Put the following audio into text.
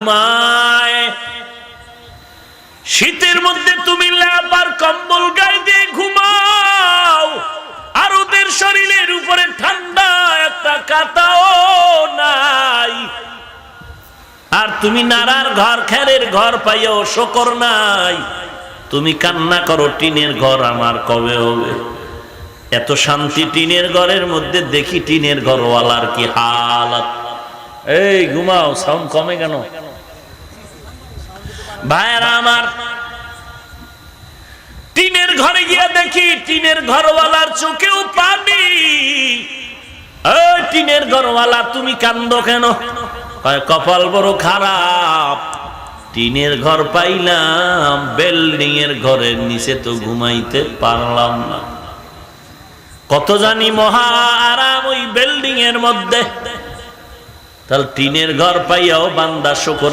ঘুমায়। শীতের মধ্যে তুমি ল্যাপ আর কম্বল গায়ে দিয়ে ঘুমাও, আর ওদের শরীরের উপরে ঠান্ডা একটা কাঁথাও নাই। আর তুমি নারার ঘর, খেরের ঘর পাইও শকর নাই। তুমি কান্না করো টিনের ঘর আমার কবে হবে। এত শান্তি টিনের ঘরের মধ্যে, দেখি টিনের ঘরওয়ালার কি হালাত। এই ঘুমাও, সাউন্ড কমে কেন ভাইরা আমার? টিনের ঘরে গিয়া দেখি টিনের ঘরওয়ালার চোখেও পানি। টিনের ঘরওয়ালা তুমি কান্দো কেন? কপাল বড় খারাপ, টিনের ঘর পাইলাম, বিল্ডিং এর ঘরের নিচে তো ঘুমাইতে পারলাম না। কত জানি মহা আরাম ওই বিল্ডিং এর মধ্যে। তাহলে টিনের ঘর পাইয়াও বান্দা শুকর